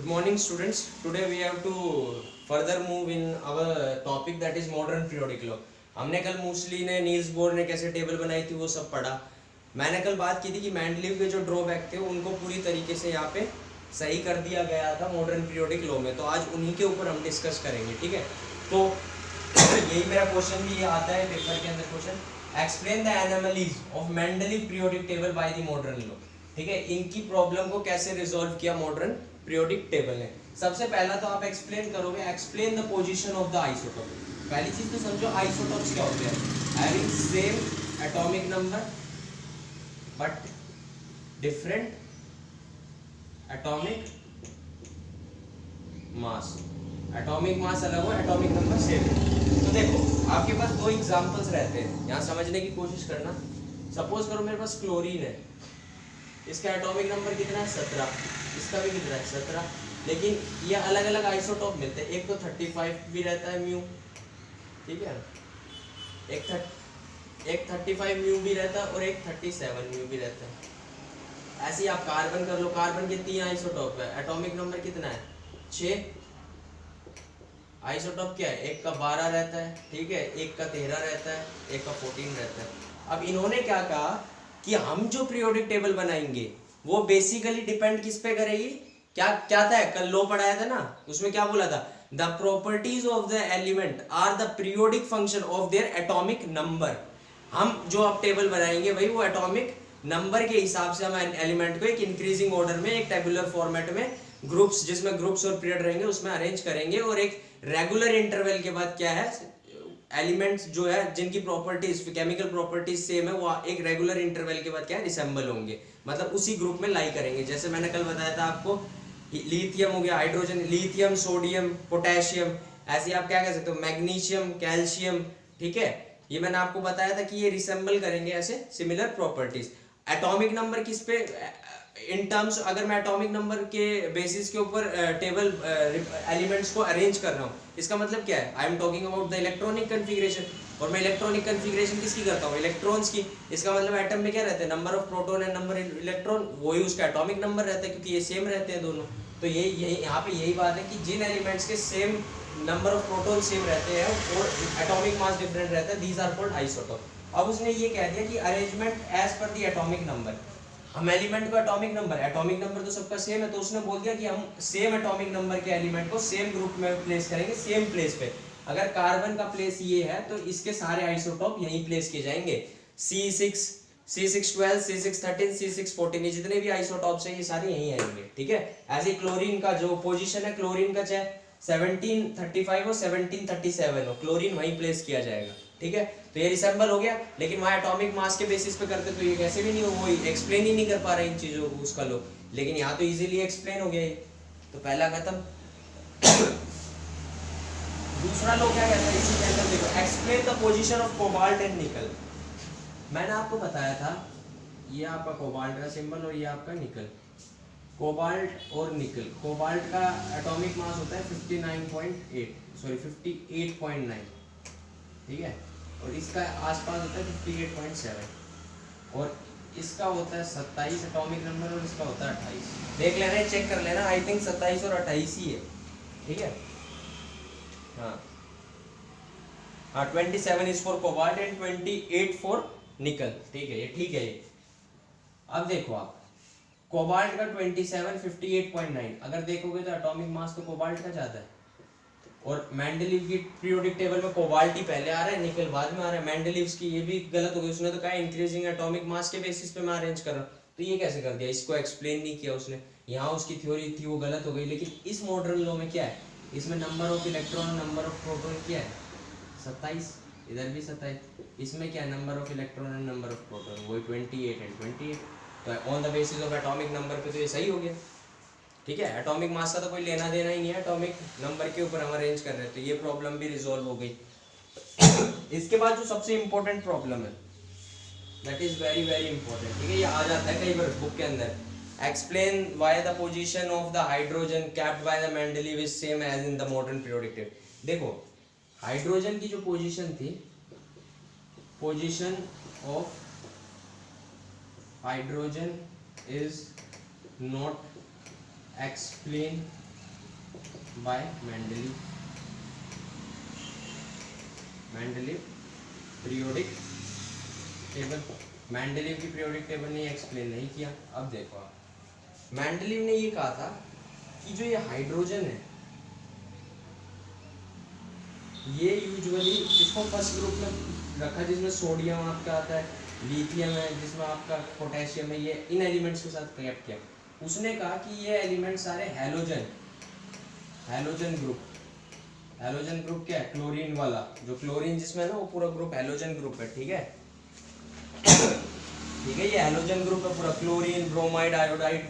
Good morning students. Today we have to further move in our topic that is modern periodic law. हमने कल मूसली ने Niels Bohr ने कैसे table बनाई थी वो सब पढ़ा. मैंने कल बात की थी कि मेंडलीव के जो ड्रॉबैक थे उनको पूरी तरीके से यहाँ पे सही कर दिया गया था मॉडर्न पीरियोडिक लॉ में. तो आज उन्हीं के ऊपर हम डिस्कस करेंगे. ठीक है, तो यही मेरा क्वेश्चन भी आता है पेपर के अंदर. Question explain the anomalies of Mendeleev periodic table by the modern law. ठीक है, इनकी प्रॉब्लम को कैसे रिजॉल्व किया मॉडर्न पीरियोडिक टेबल ने. सबसे पहला तो आप एक्सप्लेन करोगे, explain the position of the isotope. पहली चीज तो समझो आइसोटोप्स क्या होते हैं. Having same atomic number but different atomic mass. Atomic mass अलग हो, एटॉमिक नंबर सेम है. तो देखो आपके पास दो एग्जांपल्स रहते हैं, यहाँ समझने की कोशिश करना. सपोज करो मेरे पास क्लोरीन है, इसका एटॉमिक नंबर कितना है 17, इसका भी कितना है 17, लेकिन ये अलग अलग आइसोटोप मिलते हैं. एक तो 35 भी रहता है म्यू, ठीक है, एक 35 म्यू भी रहता है और एक 37 म्यू भी रहता है. ऐसे ही आप कार्बन कर लो, कार्बन के 3 आइसोटोप है, एटॉमिक नंबर कितना है 6. आइसोटोप क्या है, एक का 12 रहता है, ठीक है, एक का 13 रहता है, एक का 14 रहता है. अब इन्होंने क्या कहा कि हम जो पीरियोडिक टेबल बनाएंगे वो बेसिकली डिपेंड किस पे करेगी. क्या क्या था, कल लो पढ़ाया था ना, उसमें क्या बोला था, the properties of the element are the periodic function of their atomic number. हम जो अब टेबल बनाएंगे भाई वो एटॉमिक नंबर के हिसाब से हम एलिमेंट को एक इंक्रीजिंग ऑर्डर में, एक टेबुलर फॉर्मेट में, ग्रुप्स जिसमें ग्रुप्स और पीरियड रहेंगे उसमें अरेंज करेंगे. और एक रेगुलर इंटरवल के बाद क्या है, एलिमेंट्स जो है जिनकी प्रॉपर्टीज केमिकल प्रॉपर्टीज सेम है वो एक रेगुलर इंटरवल के बाद क्या है रिसेंबल होंगे, मतलब उसी ग्रुप में लाई करेंगे. जैसे मैंने कल बताया था आपको, लिथियम हो गया, हाइड्रोजन, लिथियम, सोडियम, पोटेशियम. ऐसे आप क्या कह सकते हो, मैग्नीशियम, कैल्शियम. ठीक है, ये मैंने आपको बताया था कि ये रिसेंबल करेंगे ऐसे सिमिलर प्रॉपर्टीज. एटॉमिक नंबर किस पे, इन टर्म्स अगर मैं एटॉमिक नंबर के बेसिस के ऊपर टेबल एलिमेंट्स को अरेंज कर रहा हूँ, इसका मतलब क्या है, I am talking about the electronic configuration. और मैं इलेक्ट्रॉनिक कन्फिग्रेशन किसकी करता हूँ, इलेक्ट्रॉन्स की. इसका मतलब एटम में क्या रहते हैं, number of proton and number electron, वही उसका एटॉमिक नंबर रहता है क्योंकि ये सेम रहते हैं दोनों. तो यही यहाँ पे यही बात है कि जिन एलिमेंट्स के same number of proton same रहते हैं और एटॉमिक मास डिफरेंट रहता है, दीज आर कॉल्ड आइसोटोप. अब उसने ये कह दिया कि arrangement as per the atomic number. हम एलिमेंट को एटॉमिक नंबर तो सबका सेम है, तो उसने बोल दिया कि हम सेम एटॉमिक नंबर के एलिमेंट को सेम ग्रुप में प्लेस करेंगे, सेम प्लेस पे. अगर कार्बन का प्लेस ये है तो इसके सारे आइसोटोप यहीं प्लेस किए जाएंगे. C6, C612, C613, C614, ये जितने भी आइसोटॉप्स हैं ये सारे यहीं आएंगे. ठीक है, ऐसे क्लोरीन का जो पोजीशन है, क्लोरीन का चाहे 1735 हो 1737 हो, क्लोरीन वहीं प्लेस किया जाएगा. ठीक है, तो ये रिसेंबल हो गया. लेकिन वहाँ एटॉमिक मास के बेसिस पे करते तो ये कैसे भी नहीं हो, वो एक्सप्लेन ही नहीं कर पा रहे इन चीजों को उसका लो. लेकिन यहाँ तो इजीली एक्सप्लेन हो गया ये, तो पहला खत्म. दूसरा लो क्या कहता है इसी के अंदर, देखो explain the position of cobalt and निकल. मैंने आपको बताया था ये आपका कोबाल्ट का सिंबल और ये आपका निकल. कोबाल्ट और निकल, कोबाल्ट का एटॉमिक मास होता है 58.9, ठीक है, और इसका आसपास होता है 58.7, और इसका होता है 27 एटॉमिक नंबर और इसका होता है 28. देख लेना, चेक कर लेना, आई थिंक 27 और 28 ही है. ठीक है, हाँ हाँ, 27 is for cobalt and 28 for निकल. ठीक है, ये ठीक है ये. अब देखो आप कोबाल्ट का 27, 58.9, अगर देखोगे तो एटॉमिक मास तो कोबाल्ट का ज्यादा है. और मेंडलीव की पीरियोडिक टेबल में कोबाल्ट ही पहले आ रहा है, निकल बाद में आ रहा है. मेंडलीव की ये भी गलत हो गई, उसने तो कहा इंक्रीजिंग एटॉमिक मास के बेसिस पे मैं अरेंज कर रहा हूँ. तो ये कैसे कर दिया, इसको एक्सप्लेन नहीं किया उसने. यहाँ उसकी थ्योरी थी वो गलत हो गई. लेकिन इस मॉडर्न लॉ में क्या है, इसमें number of electron, number of proton क्या है 27, इधर भी 27. इसमें क्या है, number of electron and number of proton, वही 28 एंड 28. तो on the basis of atomic number पे तो ये सही हो गया. ठीक है, एटॉमिक मास का तो कोई लेना देना ही नहीं है, एटॉमिक नंबर के ऊपर हम अरेंज कर रहे हैं, तो ये प्रॉब्लम भी रिजॉल्व हो गई. इसके बाद जो सबसे इंपॉर्टेंट प्रॉब्लम है, that is very very important. ठीक है, ये आ जाता है कई बार बुक के अंदर. Explain why the position of the hydrogen capped by the Mendeleev is same as in the modern periodic table. देखो हाइड्रोजन की जो पोजीशन थी, position of hydrogen is not explained by Mendeleev periodic table. Mendeleev की periodic table ने explain नहीं किया। अब देखो आप, मेंडलीव ने ये कहा था कि जो ये हाइड्रोजन है ये यूजुअली इसको फर्स्ट ग्रुप में रखा जिसमें सोडियम आपका आता है, लिथियम है, जिसमें आपका पोटेशियम है, ये इन एलिमेंट्स के साथ कनेक्ट किया। उसने कहा कि ये एलिमेंट सारे हैलोजन ग्रुप क्या है, क्लोरीन वाला, जो क्लोरीन जिसमें है ना वो पूरा ग्रुप हैलोजन ग्रुप है। ठीक है ठीक है, ये हैलोजन ग्रुप है पूरा, chlorine bromide iodide,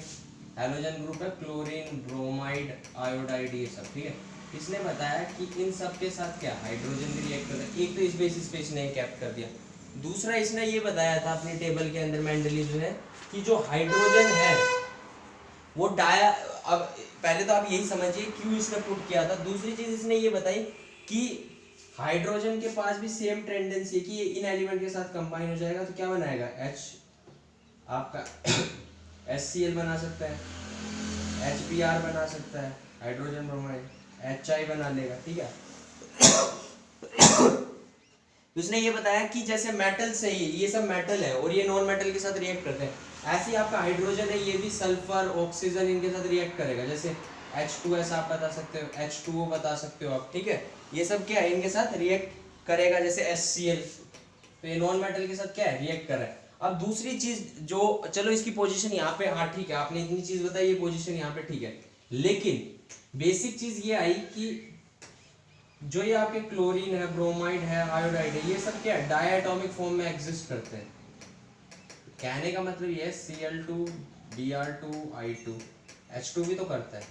halogen group है, क्लोरीन ब्रोमाइड आयोडाइड, ये सब। ठीक है, इसने बताया कि इन सब के साथ क्या हाइड्रोजन भी रिएक्ट करता है। एक तो इस बेसिस पे इसने कैप कर दिया। दूसरा इसने ये बताया था अपनी टेबल के अंदर मेंडलीव ने कि जो हाइड्रोजन है वो अब पहले तो आप यही समझिए क्यों इसने पुट किया था। दूसरी चीज इसने ये बताई कि हाइड्रोजन के पास भी सेम टेंडेंसी है कि ये इन एलिमेंट के साथ कंबाइन हो जाएगा तो क्या बनाएगा, आपका HCl बना सकता है, HBr बना सकता है, हाइड्रोजन ब्रोमाइड, HI बना लेगा। ठीक है उसने ये बताया कि जैसे मेटल से ही ये सब मेटल है और ये नॉन मेटल के साथ रिएक्ट करते हैं, ऐसे ही आपका हाइड्रोजन है ये भी सल्फर ऑक्सीजन इनके साथ रिएक्ट करेगा। जैसे H2S आप बता सकते हो, H2O बता सकते हो आप। ठीक है, ये सब क्या है इनके साथ रिएक्ट करेगा। जैसे HCl, तो ये नॉन मेटल के साथ क्या है रिएक्ट कर रहा है। अब दूसरी चीज जो, चलो इसकी पोजीशन यहाँ पे, हाँ ठीक है आपने इतनी चीज बताई, ये पोजीशन यहाँ पे ठीक है, लेकिन बेसिक चीज ये आई कि जो ये आपके क्लोरीन है, ब्रोमाइड है, आयोडाइड है, ये सब क्या है डायटोमिक फॉर्म में एग्जिस्ट करते हैं। कहने का मतलब ये Cl2 Br2 I2 H2 भी तो करता है,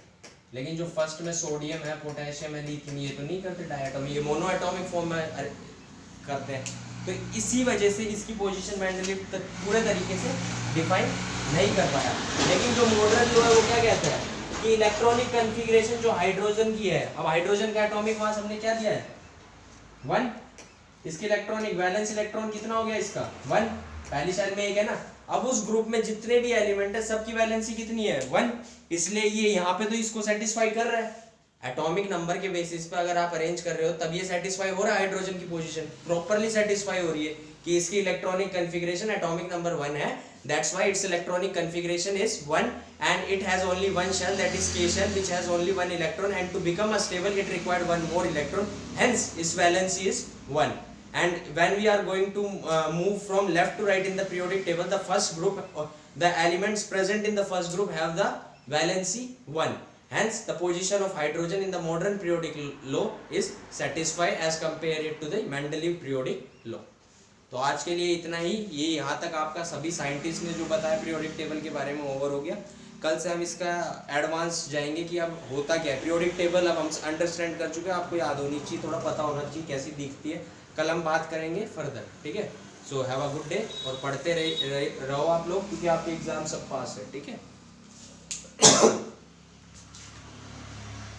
लेकिन जो फर्स्ट में सोडियम है, पोटेशियम है, लिथियम, ये तो नहीं करते डायटोमिक, ये मोनोएटॉमिक फॉर्म में करते हैं। तो इसी वजह से इसकी पोजीशन मेंडलीव पूरे तरीके से डिफाइन नहीं कर पाया। लेकिन जो मॉडर्न जो है वो क्या कहता है कि इलेक्ट्रॉनिक कॉन्फ़िगरेशन जो हाइड्रोजन की है, अब हाइड्रोजन का एटॉमिक मास हमने क्या दिया है 1, इसकी इलेक्ट्रॉनिक वैलेंस इलेक्ट्रॉन कितना हो गया इसका 1, पहली शेल में एक है ना। अब उस ग्रुप में जितने भी एलिमेंट है सबकी वैलेंसी कितनी है 1, इसलिए ये यहाँ पे तो इसको सेटिस्फाई कर रहा है। एटॉमिक नंबर के बेसिस पे अगर आप अरेंज कर रहे हो तब ये सेटिस्फाई हो रहा है, हाइड्रोजन की पोजीशन प्रॉपर्ली सेटिस्फाई हो रही है कि इसकी इलेक्ट्रॉनिक कॉन्फ़िगरेशन एटॉमिक नंबर 1 है, that's why it's electronic configuration is 1 and it has only one shell, that is K shell, which has only one electron, and to become a stable it required one more electron, hence its valency is 1. And when we are going to move from left to right in the periodic table, the first group, the elements present in the first group have the valency 1, hence the position of hydrogen in the modern periodic law is satisfied as compared to the Mendeleev periodic law. तो आज के लिए इतना ही। ये यहाँ तक आपका सभी साइंटिस्ट ने जो बताया पीरियोडिक टेबल के बारे में ओवर हो गया। कल से हम इसका एडवांस जाएंगे कि अब होता क्या है पीरियोडिक टेबल। अब हम अंडरस्टैंड कर चुके हैं, आपको याद होनी चाहिए, थोड़ा पता होना चाहिए कैसी दिखती है। कल हम बात करेंगे फर्दर, ठीक है। So have a good day और पढ़ते रहो आप लोग, क्योंकि आपके एग्जाम सब पास है, ठीक है।